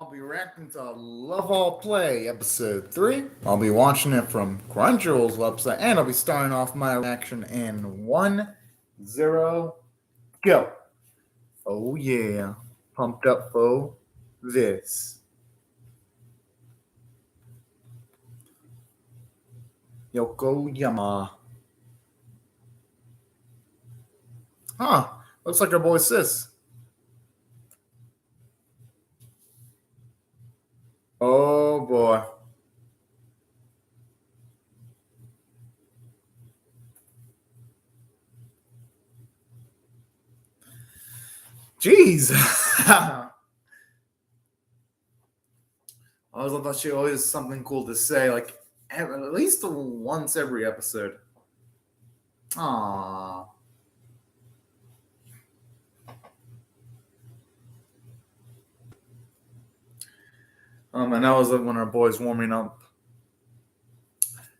I'll be reacting to Love All Play episode 3. I'll be watching it from Crunchyroll's website, and I'll be starting off my reaction in 1-0 go. Oh yeah, pumped up for this. Yokoyama. Huh, looks like our boy Sis. Oh boy. Jeez. I always thought she always something cool to say, like at least once every episode. Aww. And that was when our boys warming up.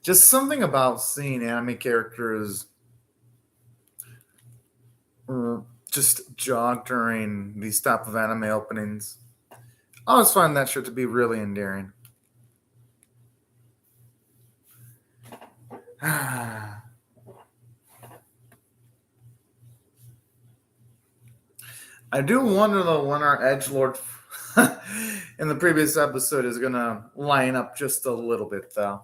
Just something about seeing anime characters just jog during these type of anime openings. I always find that shit to be really endearing. I do wonder though when our edgelord in the previous episode is gonna line up just a little bit though.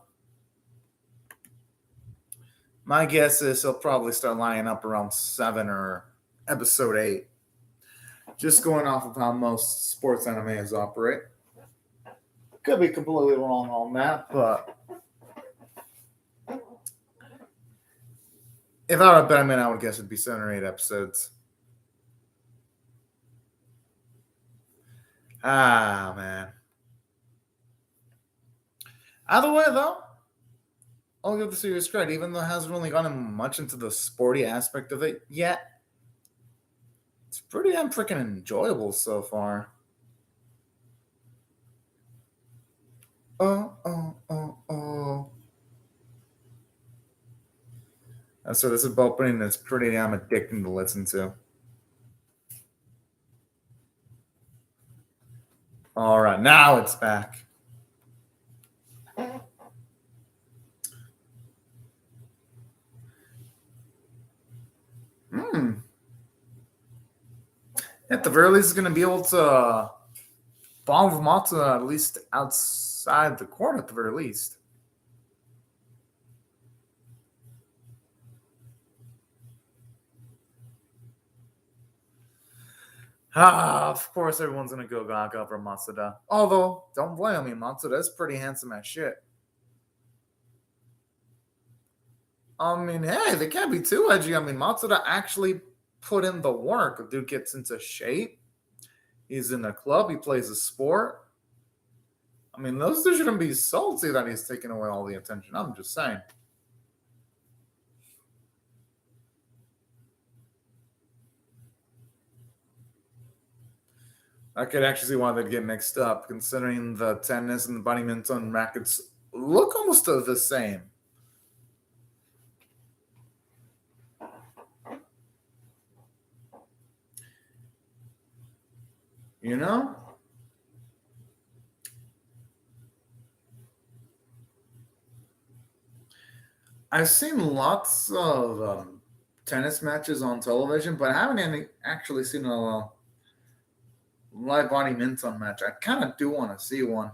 My guess is he'll probably start lining up around 7 or episode 8. Just going off of how most sports animes operate. Could be completely wrong on that, but if I were a betting man, I would guess it'd be 7 or 8 episodes. Ah, man. Either way, though, I'll give the series credit, even though it hasn't really gotten much into the sporty aspect of it yet. It's pretty damn freaking enjoyable so far. Oh. So this is opening that's pretty damn addicting to listen to. All right, now it's back. At the very least, it's going to be able to bomb Vamata at least outside the court at the very least. Of course, everyone's going to go gaga for Matsuda. Although, don't blame me, Matsuda is pretty handsome as shit. I mean, hey, they can't be too edgy. I mean, Matsuda actually put in the work. The dude gets into shape. He's in a club. He plays a sport. I mean, those two shouldn't be salty that he's taking away all the attention. I'm just saying. I could actually see why they'd get mixed up, considering the tennis and the badminton rackets look almost the same. You know? I've seen lots of tennis matches on television, but I haven't actually seen a live badminton match. I kind of do want to see one,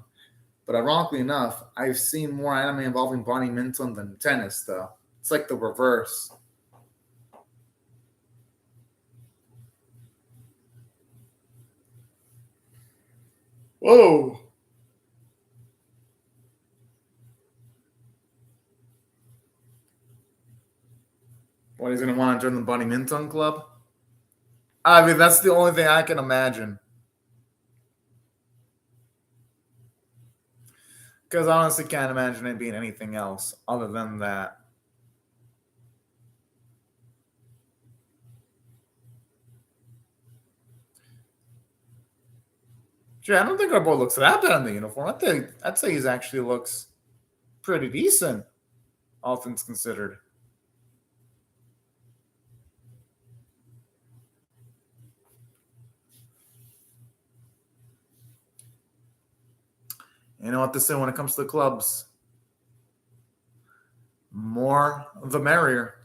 but ironically enough, I've seen more anime involving badminton than tennis, though. It's like the reverse. Whoa. What, he's going to want to join the badminton club? I mean, that's the only thing I can imagine. Because I honestly can't imagine it being anything else other than that. Sure, I don't think our boy looks that bad in the uniform. I'd say he actually looks pretty decent, all things considered. You know what they say when it comes to the clubs? More the merrier.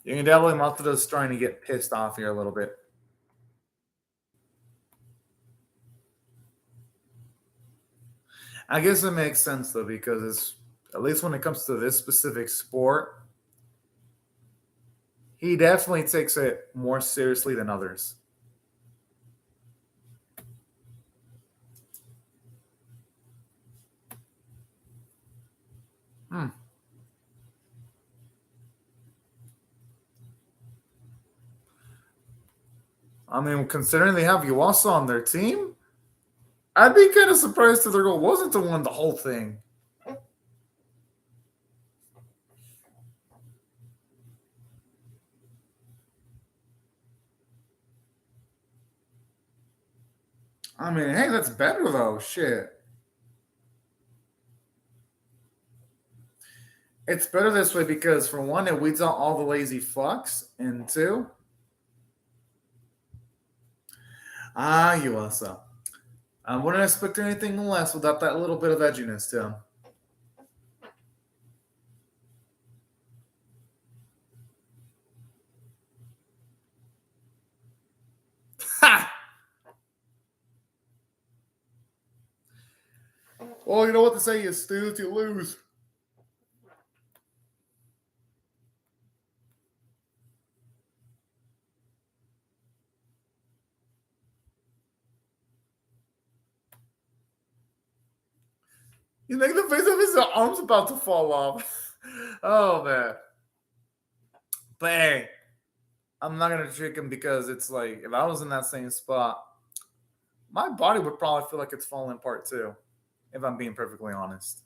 You can definitely Mata's trying to get pissed off here a little bit. I guess it makes sense though, because it's, at least when it comes to this specific sport, he definitely takes it more seriously than others. Hmm. I mean, considering they have Yuasa on their team, I'd be kind of surprised if their goal wasn't to win the whole thing. I mean, hey, that's better though. Shit. It's better this way because, for one, it weeds out all the lazy fucks, and two, Yuasa. I wouldn't expect anything less without that little bit of edginess to him. Ha! Well, you know what to say, you snooze, you lose. You make the face of his arms about to fall off. Oh, man. But hey, I'm not going to trick him, because it's like, if I was in that same spot, my body would probably feel like it's falling apart too, if I'm being perfectly honest.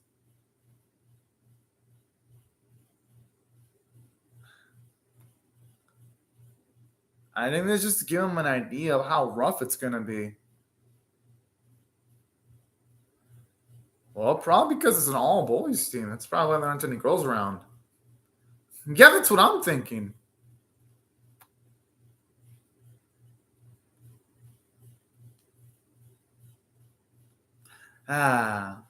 I think that's just to give him an idea of how rough it's going to be. Well, probably because it's an all boys team. That's probably why there aren't any girls around. Yeah, that's what I'm thinking. Ah.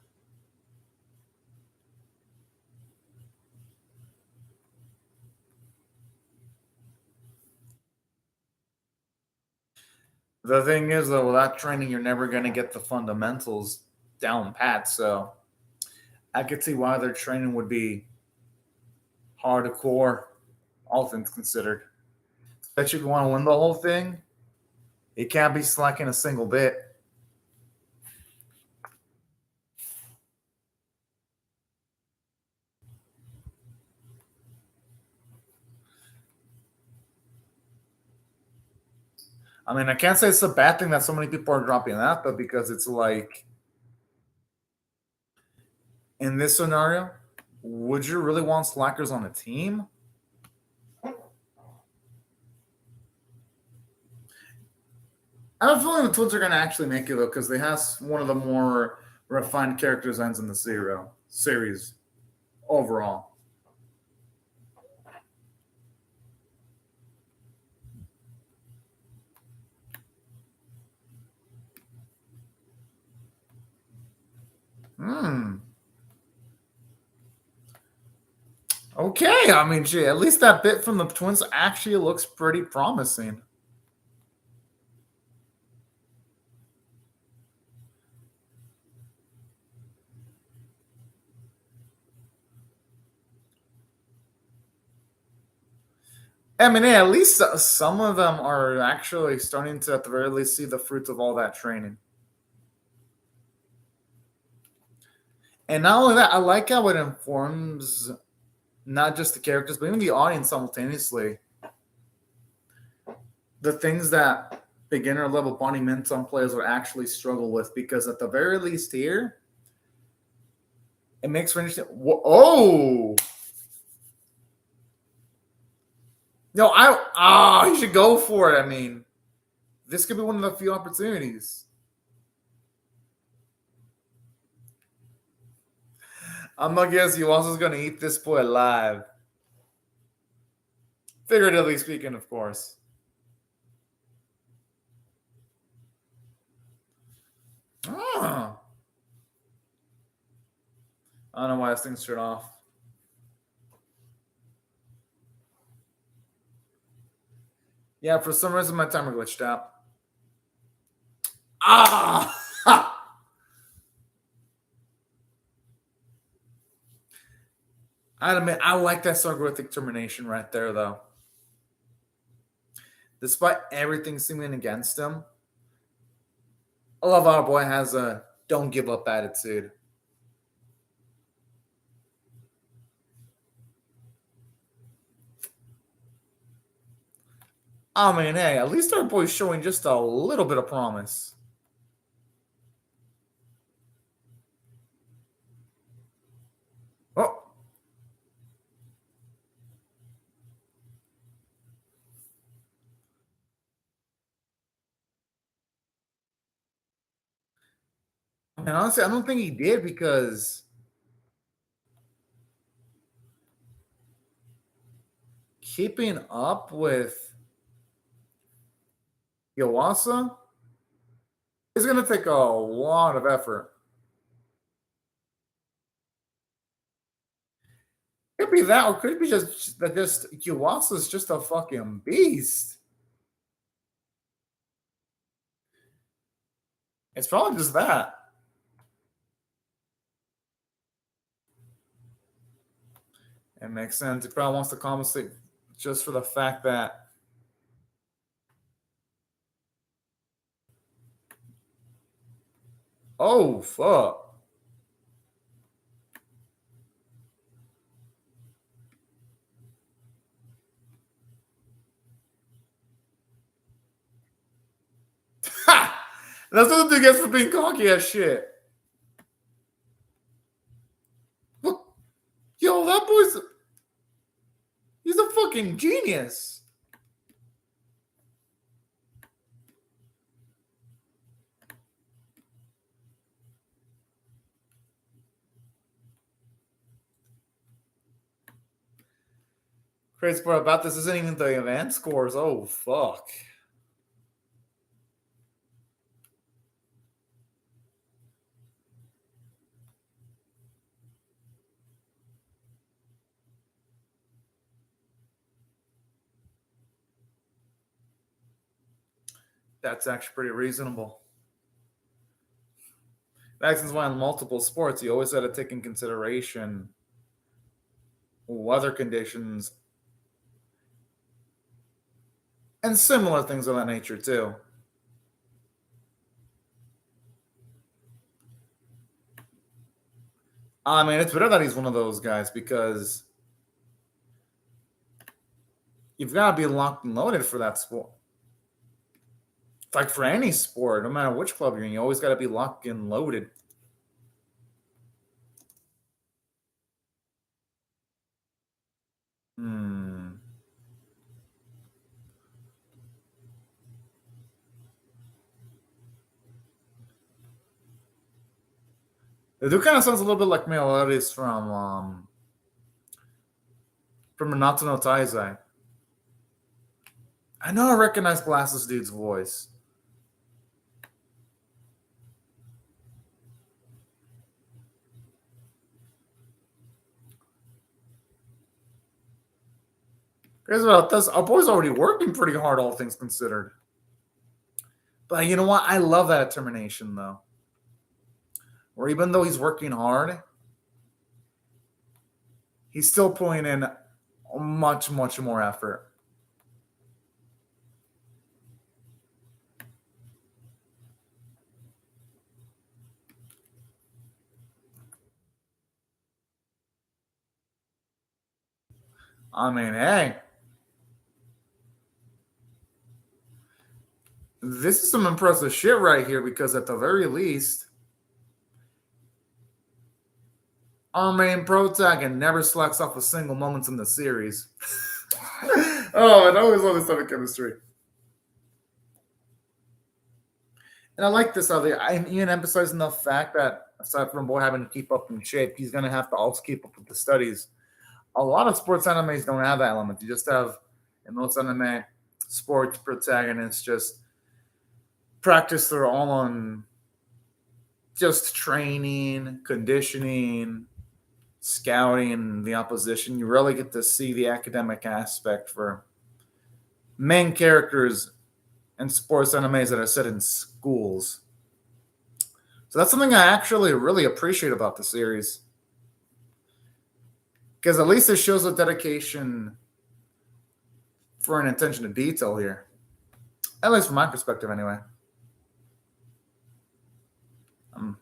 The thing is, though, without training, you're never going to get the fundamentals down pat. So I could see why their training would be hardcore, all things considered. Especially if you want to win the whole thing, it can't be slacking a single bit. I mean, I can't say it's a bad thing that so many people are dropping that, but because it's like, in this scenario, would you really want slackers on a team? I have a feeling the Twins are going to actually make it, though, because they have one of the more refined character designs in the series overall. Hmm. Okay, I mean, gee, at least that bit from the Twins actually looks pretty promising. I mean, yeah, at least some of them are actually starting to, at the very least, see the fruits of all that training. And not only that, I like how it informs not just the characters, but even the audience simultaneously. The things that beginner level Bonnie Minton players would actually struggle with, because at the very least here, it makes for interesting. Oh, no, you should go for it. I mean, this could be one of the few opportunities. I'm gonna guess you also going to eat this boy alive, figuratively speaking, of course. Ah, I don't know why this thing's turned off. Yeah, for some reason my timer glitched out. Ah! I admit, I like that sarcastic termination right there, though. Despite everything seeming against him, I love how our boy has a don't give up attitude. I mean, hey, at least our boy's showing just a little bit of promise. Oh. I mean, honestly, I don't think he did because keeping up with Yawasa is going to take a lot of effort. Could be that, or could it be just that just Yuasa's just a fucking beast. It's probably just that. It makes sense. He probably wants to compensate just for the fact that. Oh fuck! Ha! That's what the dude gets for being cocky as shit. Look, yo, that boy's—he's a fucking genius. Crazy part about this isn't even the event scores. Oh fuck! That's actually pretty reasonable. That's why in multiple sports you always got to take in consideration weather conditions and similar things of that nature too. I mean, it's better that he's one of those guys because you've got to be locked and loaded for that sport. It's like for any sport, no matter which club you're in, you always got to be locked and loaded. Hmm. The dude kind of sounds a little bit like Melodies from Nanatsu no Taizai. I know I recognize Glasses Dude's voice. Here's about this. Our boy's already working pretty hard, all things considered. But you know what? I love that determination, though. Where even though he's working hard, he's still putting in much, much more effort. I mean, hey, this is some impressive shit right here because at the very least, our main protagonist never slacks off a single moment in the series. Oh, and I always love this type of chemistry. And I like this other. I'm even emphasizing the fact that aside from boy having to keep up in shape, he's going to have to also keep up with the studies. A lot of sports animes don't have that element. You just have in most anime sports protagonists just practice their own just training, conditioning, scouting the opposition. You really get to see the academic aspect for main characters in sports animes that are set in schools. So that's something I actually really appreciate about the series. Because at least it shows a dedication for an attention to detail here. At least from my perspective, anyway. Um,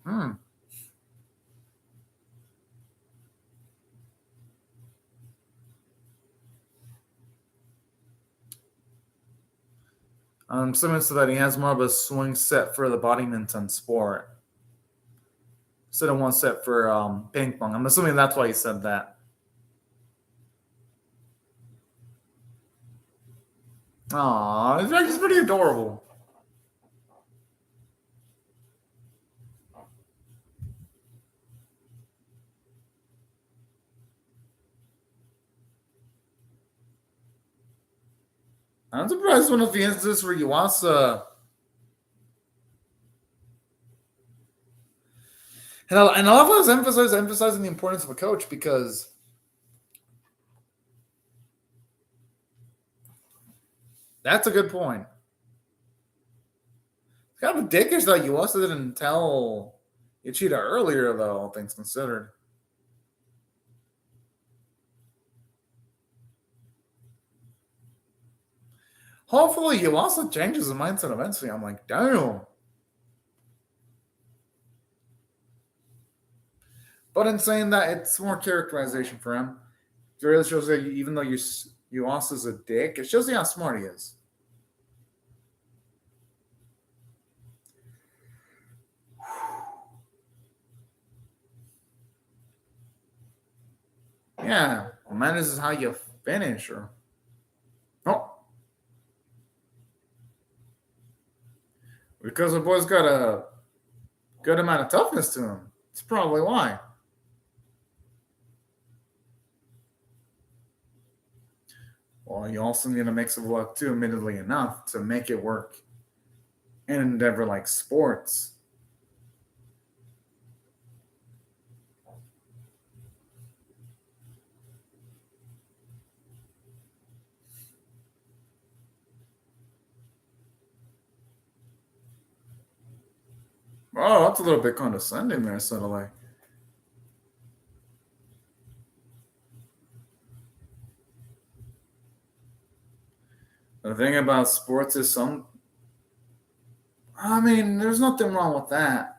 hmm. Similar to that, he has more of a swing set for the badminton sport instead of one set for ping pong. I'm assuming that's why he said that. Aw, it's actually pretty adorable. I'm surprised one of the instances where Yuasa and I love how it's emphasizing the importance of a coach because that's a good point. It's kind of dickish that Yuasa didn't tell Ichida earlier, though, all things considered. Hopefully, Yuasa changes his mindset eventually. I'm like, damn. But in saying that, it's more characterization for him. It really shows that even though Yuasa's a dick, it shows you how smart he is. Yeah, well, man, this is how you finish. Or oh, because the boy's got a good amount of toughness to him. That's probably why. Well, you also need a mix of luck too, admittedly enough, to make it work in an endeavor like sports. Oh, that's a little bit condescending there, subtly. The thing about sports is I mean, there's nothing wrong with that.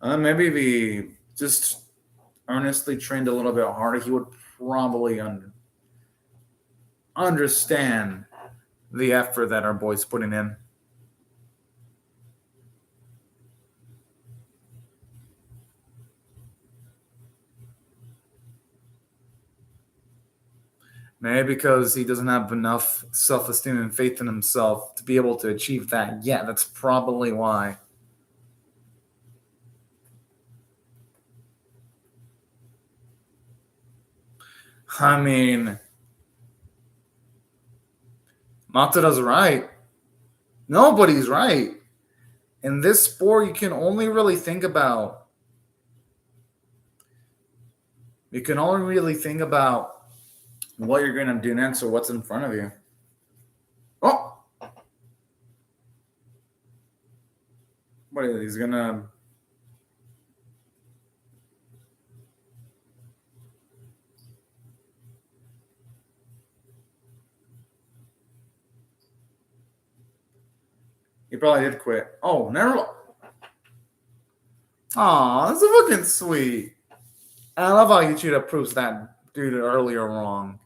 Maybe if he just earnestly trained a little bit harder, he would probably understand the effort that our boy's putting in. Maybe because he doesn't have enough self esteem and faith in himself to be able to achieve that yet. That's probably why. I mean, Matada's right. Nobody's right. In this sport, you can only really think about. You can only really think about what you're going to do next or what's in front of you. Oh, what is he's gonna? He probably did quit. Oh, never. Aw, that's a fucking sweet. I love how Uchida proves that dude earlier wrong.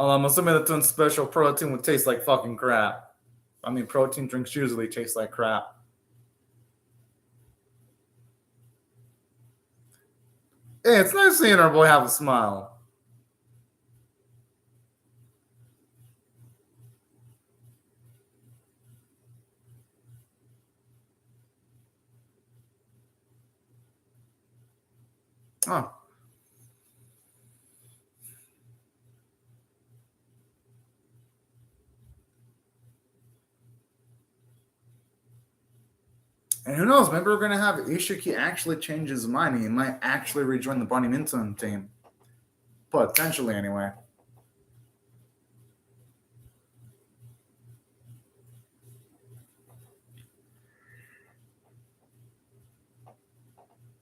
I'm assuming the Twin Special protein would taste like fucking crap. I mean, protein drinks usually taste like crap. Hey, it's nice seeing our boy have a smile. Oh. And who knows? Maybe we're going to have Ishiki actually change his mind. He might actually rejoin the Bonnie Minton team. Potentially, anyway.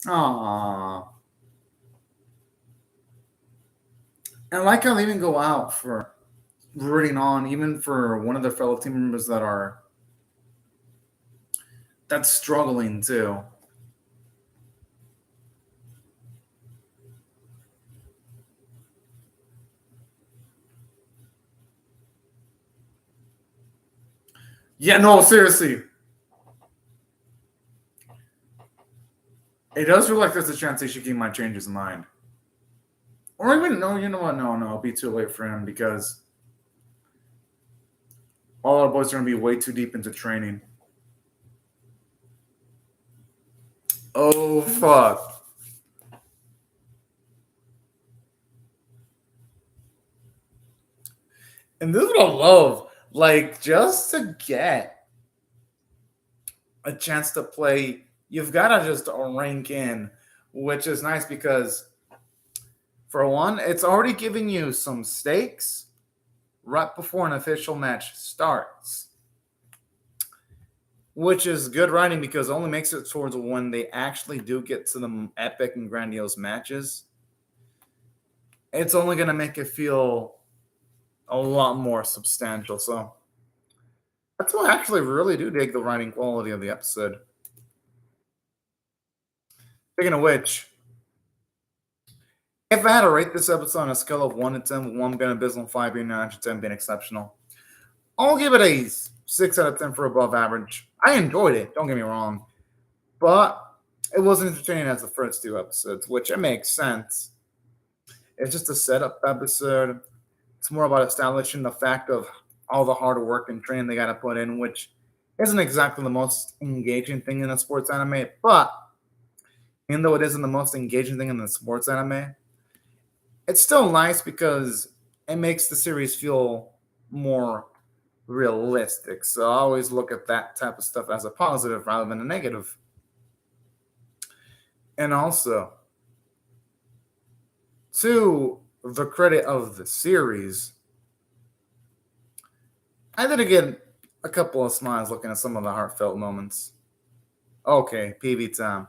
Aww. And I like how they even go out for rooting on, even for one of their fellow team members that's struggling too. Yeah, no, seriously. It does feel like there's a chance Ishiki might change his mind. Or even, no, you know what? No, it'll be too late for him because all our boys are going to be way too deep into training. Oh, fuck. And this is what I love. Like, just to get a chance to play, you've got to just rank in, which is nice because, for one, it's already giving you some stakes right before an official match starts, which is good writing because it only makes it towards when they actually do get to the epic and grandiose matches. It's only going to make it feel a lot more substantial. So that's why I actually really do dig the writing quality of the episode. Speaking of which, if I had to rate this episode on a scale of 1 to 10, with 1 being abysmal, 5 being average, 10 being exceptional, I'll give it a 6 out of 10 for above average. I enjoyed it, don't get me wrong, but it wasn't entertaining as the first 2 episodes, which it makes sense. It's just a setup episode. It's more about establishing the fact of all the hard work and training they got to put in, which isn't exactly the most engaging thing in a sports anime, but even though it isn't the most engaging thing in the sports anime, it's still nice because it makes the series feel more realistic. So I always look at that type of stuff as a positive rather than a negative. And also, to the credit of the series, I did get a couple of smiles looking at some of the heartfelt moments. Okay, PV time.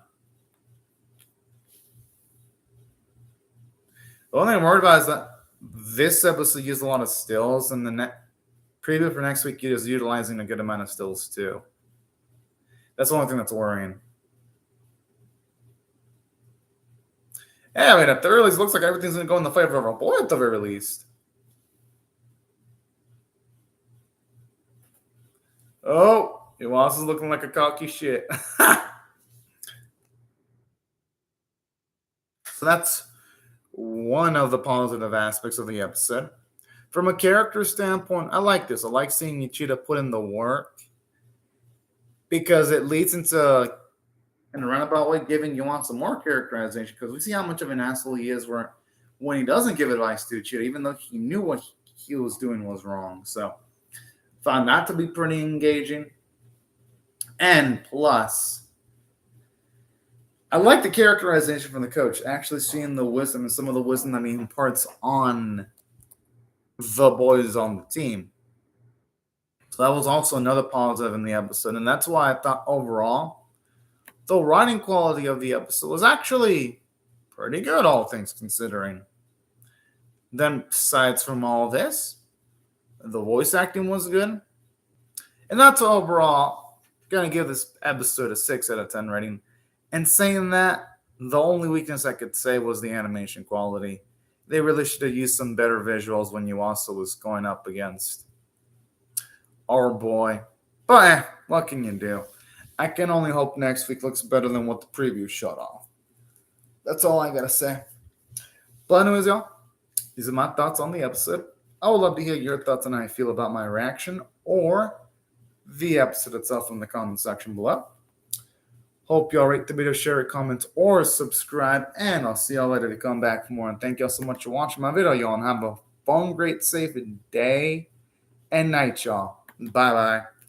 The only thing I'm worried about is that this episode used a lot of stills, and the preview for next week is utilizing a good amount of stills too. That's the only thing that's worrying. Yeah, I mean, at the very least, looks like everything's going to go in the favor of our boy at the very least. Oh, Iwasa is looking like a cocky shit. So that's one of the positive aspects of the episode. From a character standpoint, I like this. I like seeing Ichida put in the work because it leads into, in a roundabout way, giving Yuan some more characterization because we see how much of an asshole he is when he doesn't give advice to Ichida, even though he knew what he was doing was wrong. So found that to be pretty engaging. And plus, I like the characterization from the coach, actually seeing the wisdom and some of the wisdom that he imparts on the boys on the team. So that was also another positive in the episode. And that's why I thought overall, the writing quality of the episode was actually pretty good, all things considering. Then, besides from all this, the voice acting was good. And that's overall going to give this episode a 6 out of 10 rating. And saying that, the only weakness I could say was the animation quality. they really should have used some better visuals when you also was going up against our boy. But what can you do? I can only hope next week looks better than what the preview showed off. That's all I gotta say. But anyways, y'all, these are my thoughts on the episode. I would love to hear your thoughts on how you feel about my reaction or the episode itself in the comment section below. Hope y'all rate the video, share it, comment, or subscribe. And I'll see y'all later to come back for more. And thank y'all so much for watching my video, y'all. And have a fun, great, safe day and night, y'all. Bye-bye.